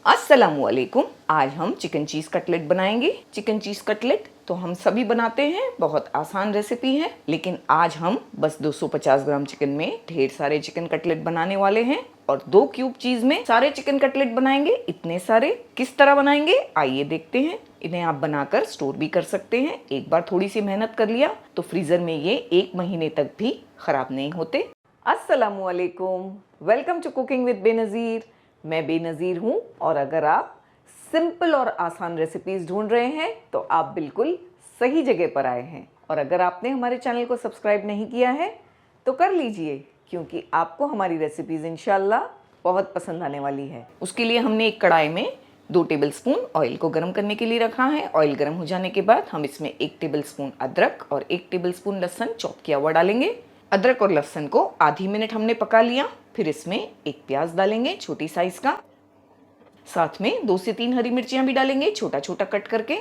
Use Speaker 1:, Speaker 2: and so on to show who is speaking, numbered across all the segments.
Speaker 1: अस्सलामुअलैकुम। आज हम चिकन चीज़ कटलेट बनाएंगे। चिकन चीज़ कटलेट तो हम सभी बनाते हैं, बहुत आसान रेसिपी है। लेकिन आज हम बस 250 ग्राम चिकन में ढेर सारे चिकन कटलेट बनाने वाले हैं और 2 क्यूब चीज़ में सारे चिकन कटलेट बनाएंगे। इतने सारे किस तरह बनाएंगे, आइए देखते हैं। इन्हें आप बनाकर स्टोर भी कर सकते हैं। एक बार थोड़ी सी मेहनत कर लिया तो फ्रीज़र में ये 1 महीने तक भी ख़राब नहीं होते। अस्सलामुअलैकुम, welcome to cooking with Benazir. मैं बेनज़ीर हूँ और अगर आप सिंपल और आसान रेसिपीज़ ढूंढ रहे हैं तो आप बिल्कुल सही जगह पर आए हैं। और अगर आपने हमारे चैनल को सब्सक्राइब नहीं किया है तो कर लीजिए, क्योंकि आपको हमारी रेसिपीज़ इंशाल्लाह बहुत पसंद आने वाली है। उसके लिए हमने एक कढ़ाई में 2 टेबलस्पून ऑयल को गर्म करने के लिए रखा है। ऑयल गर्म हो जाने के बाद हम इसमें 1 टेबलस्पून अदरक और 1 टेबलस्पून लहसुन चॉप किया हुआ डालेंगे। अदरक और लहसुन को आधी मिनट हमने पका लिया। फिर इसमें एक प्याज डालेंगे छोटी साइज का, साथ में 2 से 3 हरी मिर्चियां भी डालेंगे छोटा छोटा कट करके।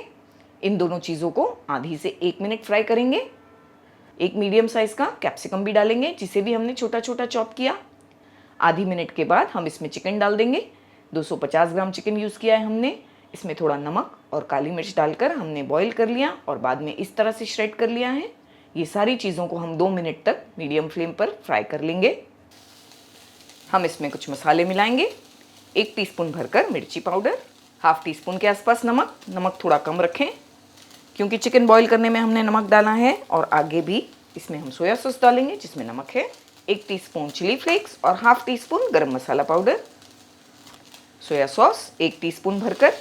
Speaker 1: इन दोनों चीज़ों को आधी से 1 मिनट फ्राई करेंगे। एक मीडियम साइज का कैप्सिकम भी डालेंगे, जिसे भी हमने छोटा छोटा चॉप किया। आधी मिनट के बाद हम इसमें चिकन डाल देंगे। 250 ग्राम चिकन यूज़ किया है हमने। इसमें थोड़ा नमक और काली मिर्च डालकर हमने बॉईल कर लिया और बाद में इस तरह से श्रेड कर लिया है। ये सारी चीज़ों को हम 2 मिनट तक मीडियम फ्लेम पर फ्राई कर लेंगे। हम इसमें कुछ मसाले मिलाएंगे। 1 टीस्पून भरकर मिर्ची पाउडर, हाफ टी स्पून के आसपास नमक। नमक थोड़ा कम रखें क्योंकि चिकन बॉईल करने में हमने नमक डाला है और आगे भी इसमें हम सोया सॉस डालेंगे जिसमें नमक है। 1 टीस्पून चिली फ्लेक्स और हाफ टी स्पून गरम मसाला पाउडर। सोया सॉस 1 टीस्पून भरकर।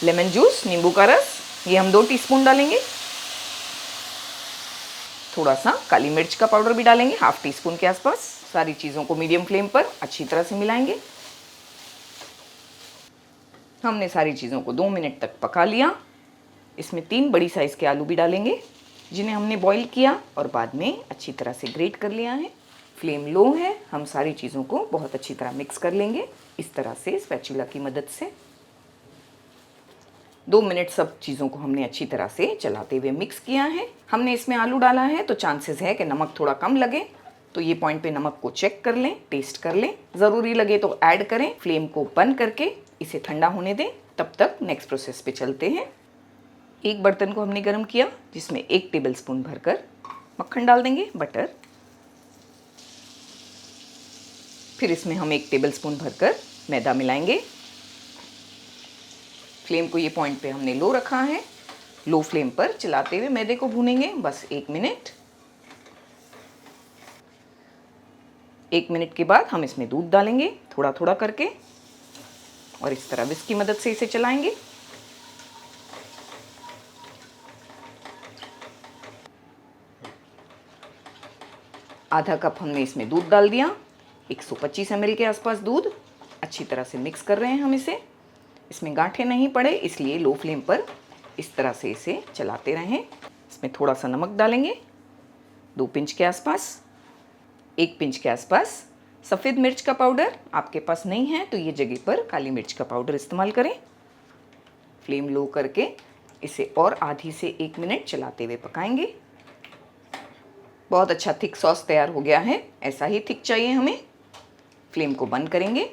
Speaker 1: लेमन जूस, नींबू का रस, ये हम 2 टीस्पून डालेंगे। थोड़ा सा काली मिर्च का पाउडर भी डालेंगे, हाफ टी स्पून के आसपास। सारी चीज़ों को मीडियम फ्लेम पर अच्छी तरह से मिलाएंगे। हमने सारी चीज़ों को 2 मिनट तक पका लिया। इसमें 3 बड़ी साइज़ के आलू भी डालेंगे, जिन्हें हमने बॉईल किया और बाद में अच्छी तरह से ग्रेट कर लिया है। फ्लेम लो है। हम सारी चीज़ों को बहुत अच्छी तरह मिक्स कर लेंगे, इस तरह से स्पैचुला की मदद से। 2 मिनट सब चीज़ों को हमने अच्छी तरह से चलाते हुए मिक्स किया है। हमने इसमें आलू डाला है तो चांसेस है कि नमक थोड़ा कम लगे, तो ये पॉइंट पे नमक को चेक कर लें, टेस्ट कर लें। ज़रूरी लगे तो ऐड करें। फ्लेम को बंद करके इसे ठंडा होने दें। तब तक नेक्स्ट प्रोसेस पे चलते हैं। एक बर्तन को हमने गर्म किया, जिसमें 1 टेबलस्पून भरकर मक्खन डाल देंगे, बटर। फिर इसमें हम 1 टेबलस्पून भरकर मैदा मिलाएंगे। फ्लेम को ये पॉइंट पे हमने लो रखा है। लो फ्लेम पर चलाते हुए मैदे को भूनेंगे बस 1 मिनट। 1 मिनट के बाद हम इसमें दूध डालेंगे थोड़ा थोड़ा करके और इस तरह विस्क की मदद से इसे चलाएंगे। आधा कप हमने इसमें दूध डाल दिया, 125 ml के आसपास दूध। अच्छी तरह से मिक्स कर रहे हैं हम इसे। इसमें गांठें नहीं पड़े, इसलिए लो फ्लेम पर इस तरह से इसे चलाते रहें। इसमें थोड़ा सा नमक डालेंगे, 2 पिंच के आसपास। 1 पिंच के आसपास सफ़ेद मिर्च का पाउडर। आपके पास नहीं है तो ये जगह पर काली मिर्च का पाउडर इस्तेमाल करें। फ्लेम लो करके इसे और आधी से 1 मिनट चलाते हुए पकाएंगे। बहुत अच्छा थिक सॉस तैयार हो गया है, ऐसा ही थिक चाहिए हमें। फ्लेम को बंद करेंगे,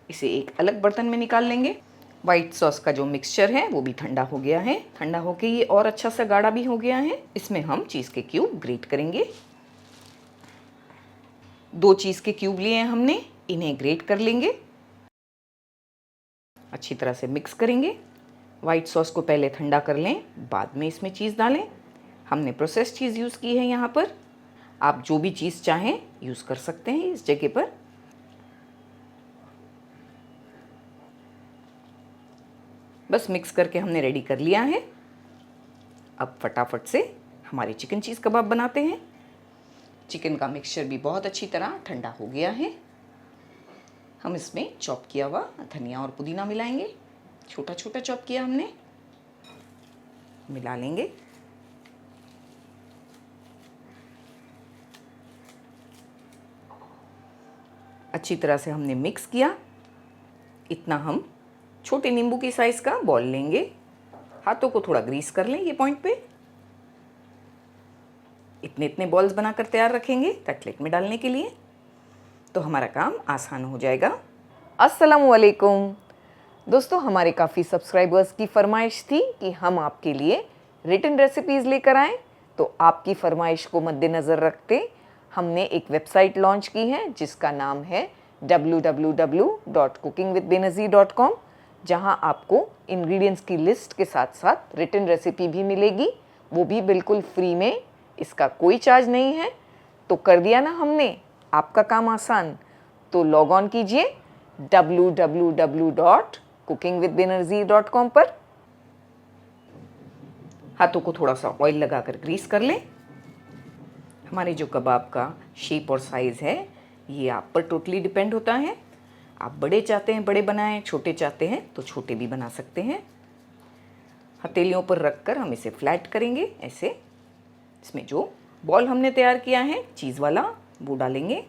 Speaker 1: इसे एक अलग बर्तन में निकाल लेंगे। वाइट सॉस का जो मिक्सचर है वो भी ठंडा हो गया है। ठंडा होके ये और अच्छा सा गाढ़ा भी हो गया है। इसमें हम चीज़ के क्यूब ग्रेट करेंगे। 2 चीज़ के क्यूब लिए हैं हमने, इन्हें ग्रेट कर लेंगे। अच्छी तरह से मिक्स करेंगे। वाइट सॉस को पहले ठंडा कर लें, बाद में इसमें चीज़ डालें। हमने प्रोसेस्ड चीज़ यूज़ की है यहाँ पर। आप जो भी चीज़ चाहें यूज़ कर सकते हैं इस जगह पर। बस मिक्स करके हमने रेडी कर लिया है। अब फटाफट से हमारे चिकन चीज़ कबाब बनाते हैं। चिकन का मिक्सचर भी बहुत अच्छी तरह ठंडा हो गया है। हम इसमें चॉप किया हुआ धनिया और पुदीना मिलाएंगे। छोटा छोटा चॉप किया हमने, मिला लेंगे। अच्छी तरह से हमने मिक्स किया। इतना हम छोटे नींबू की साइज़ का बॉल लेंगे। हाथों को थोड़ा ग्रीस कर लें ये पॉइंट पे। इतने इतने बॉल्स बनाकर तैयार रखेंगे कटलेट में डालने के लिए, तो हमारा काम आसान हो जाएगा। अस्सलामुअलैकुम दोस्तों, हमारे काफ़ी सब्सक्राइबर्स की फरमाइश थी कि हम आपके लिए रिटन रेसिपीज़ लेकर आएँ। तो आपकी फरमाइश को मद्देनज़र रखते हमने एक वेबसाइट लॉन्च की है जिसका नाम है www.cookingwithbenazir.com, जहां आपको इंग्रेडिएंट्स की लिस्ट के साथ साथ रिटन रेसिपी भी मिलेगी, वो भी बिल्कुल फ्री में। इसका कोई चार्ज नहीं है। तो कर दिया ना हमने आपका काम आसान। तो लॉग ऑन कीजिए www.cookingwithbenazir.com पर। हाथों को थोड़ा सा ऑयल लगाकर ग्रीस कर लें। हमारे जो कबाब का शेप और साइज़ है ये आप पर टोटली डिपेंड होता है। आप बड़े चाहते हैं बड़े बनाएं, छोटे चाहते हैं तो छोटे भी बना सकते हैं। हथेलियों पर रखकर हम इसे फ्लैट करेंगे ऐसे। इसमें जो बॉल हमने तैयार किया है चीज़ वाला वो डालेंगे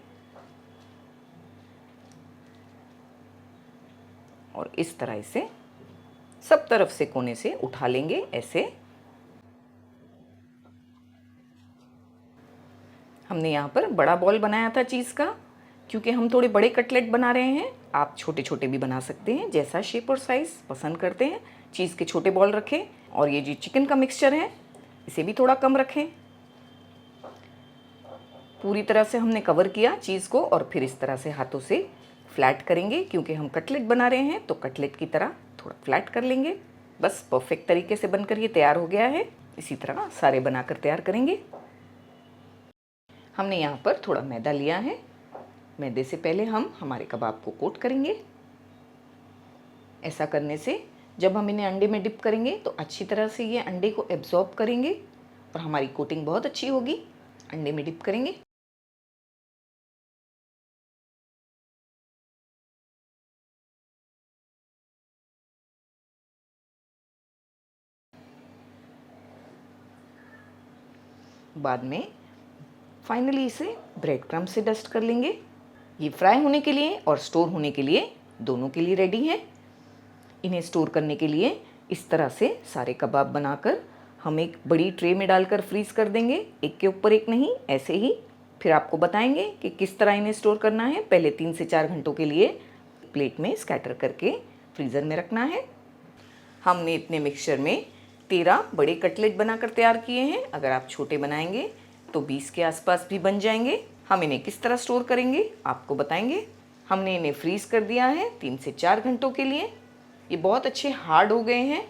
Speaker 1: और इस तरह इसे सब तरफ से कोने से उठा लेंगे ऐसे। हमने यहाँ पर बड़ा बॉल बनाया था चीज़ का, क्योंकि हम थोड़े बड़े कटलेट बना रहे हैं। आप छोटे छोटे भी बना सकते हैं, जैसा शेप और साइज़ पसंद करते हैं। चीज़ के छोटे बॉल रखें और ये जो चिकन का मिक्सचर है इसे भी थोड़ा कम रखें। पूरी तरह से हमने कवर किया चीज़ को और फिर इस तरह से हाथों से फ्लैट करेंगे, क्योंकि हम कटलेट बना रहे हैं तो कटलेट की तरह थोड़ा फ्लैट कर लेंगे। बस परफेक्ट तरीके से बनकर ये तैयार हो गया है। इसी तरह सारे बनाकर तैयार करेंगे। हमने यहाँ पर थोड़ा मैदा लिया है। मैदे से पहले हम हमारे कबाब को कोट करेंगे। ऐसा करने से जब हम इन्हें अंडे में डिप करेंगे तो अच्छी तरह से ये अंडे को एब्जॉर्ब करेंगे और हमारी कोटिंग बहुत अच्छी होगी। अंडे में डिप करेंगे। बाद में फाइनली इसे ब्रेड क्रम्ब से डस्ट कर लेंगे। ये फ्राई होने के लिए और स्टोर होने के लिए दोनों के लिए रेडी है। इन्हें स्टोर करने के लिए इस तरह से सारे कबाब बनाकर हम एक बड़ी ट्रे में डालकर फ्रीज़ कर देंगे, एक के ऊपर एक नहीं, ऐसे ही। फिर आपको बताएंगे कि किस तरह इन्हें स्टोर करना है। पहले 3 से 4 घंटों के लिए प्लेट में स्कैटर करके फ्रीज़र में रखना है। हमने इतने मिक्सचर में 13 बड़े कटलेट बनाकर तैयार किए हैं। अगर आप छोटे बनाएंगे तो 20 के आसपास भी बन जाएंगे। हम इन्हें किस तरह स्टोर करेंगे आपको बताएंगे। हमने इन्हें फ्रीज़ कर दिया है 3 से 4 घंटों के लिए। ये बहुत अच्छे हार्ड हो गए हैं।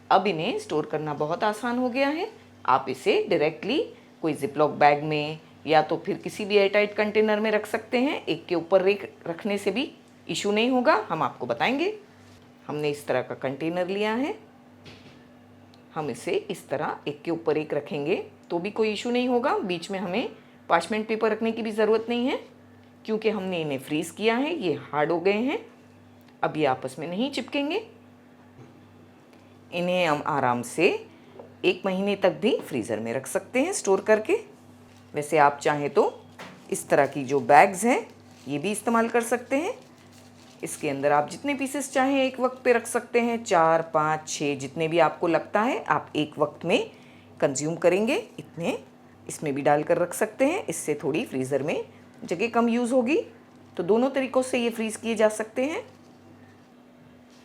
Speaker 1: अब इन्हें स्टोर करना बहुत आसान हो गया है। आप इसे डायरेक्टली कोई जिपलॉक बैग में या तो फिर किसी भी एयरटाइट कंटेनर में रख सकते हैं। एक के ऊपर एक रखने से भी इशू नहीं होगा, हम आपको बताएंगे। हमने इस तरह का कंटेनर लिया है। हम इसे इस तरह एक के ऊपर एक रखेंगे तो भी कोई इशू नहीं होगा। बीच में हमें पार्चमेंट पेपर रखने की भी ज़रूरत नहीं है, क्योंकि हमने इन्हें फ्रीज़ किया है। ये हार्ड हो गए हैं, अब ये आपस में नहीं चिपकेंगे। इन्हें हम आराम से 1 महीने तक भी फ्रीज़र में रख सकते हैं स्टोर करके। वैसे आप चाहें तो इस तरह की जो बैग्स हैं ये भी इस्तेमाल कर सकते हैं। इसके अंदर आप जितने पीसेस चाहें एक वक्त पे रख सकते हैं, 4, 5, 6 जितने भी आपको लगता है आप एक वक्त में कंज्यूम करेंगे, इतने इसमें भी डालकर रख सकते हैं। इससे थोड़ी फ्रीज़र में जगह कम यूज़ होगी। तो दोनों तरीक़ों से ये फ्रीज़ किए जा सकते हैं।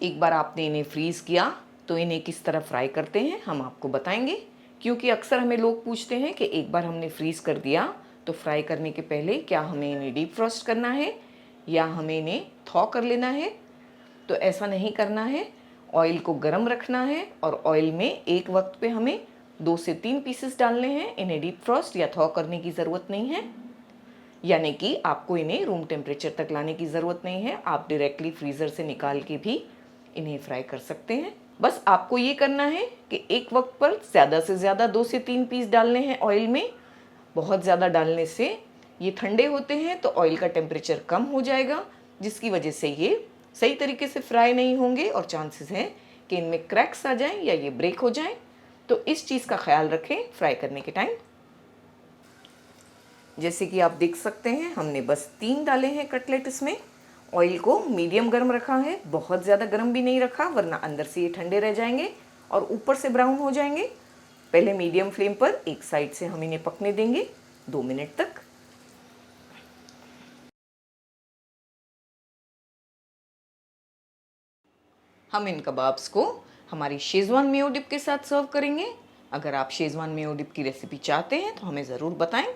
Speaker 1: एक बार आपने इन्हें फ्रीज़ किया तो इन्हें किस तरह फ्राई करते हैं हम आपको बताएंगे, क्योंकि अक्सर हमें लोग पूछते हैं कि एक बार हमने फ्रीज़ कर दिया तो फ्राई करने के पहले क्या हमें इन्हें डीप फ्रॉस्ट करना है या हमें इन्हें थॉ कर लेना है। तो ऐसा नहीं करना है। ऑयल को गर्म रखना है और ऑयल में एक वक्त पे हमें 2 से 3 पीसेस डालने हैं। इन्हें डीप फ्रॉस्ट या थॉ करने की ज़रूरत नहीं है, यानी कि आपको इन्हें रूम टेम्परेचर तक लाने की ज़रूरत नहीं है। आप डायरेक्टली फ्रीज़र से निकाल के भी इन्हें फ्राई कर सकते हैं। बस आपको ये करना है कि एक वक्त पर ज़्यादा से ज़्यादा 2 से 3 पीस डालने हैं ऑयल में। बहुत ज़्यादा डालने से ये ठंडे होते हैं तो ऑयल का टेम्परेचर कम हो जाएगा, जिसकी वजह से ये सही तरीके से फ्राई नहीं होंगे और चांसेस हैं कि इनमें क्रैक्स आ जाएं या ये ब्रेक हो जाएं। तो इस चीज़ का ख्याल रखें फ्राई करने के टाइम। जैसे कि आप देख सकते हैं हमने बस 3 डाले हैं कटलेट। इसमें ऑयल को मीडियम गर्म रखा है, बहुत ज़्यादा गर्म भी नहीं रखा, वरना अंदर से ये ठंडे रह जाएंगे और ऊपर से ब्राउन हो जाएंगे। पहले मीडियम फ्लेम पर एक साइड से हम इन्हें पकने देंगे 2 मिनट तक। हम इन कबाब्स को हमारी शेजवान मेयो डिप के साथ सर्व करेंगे। अगर आप शेजवान मेयो डिप की रेसिपी चाहते हैं तो हमें ज़रूर बताएं।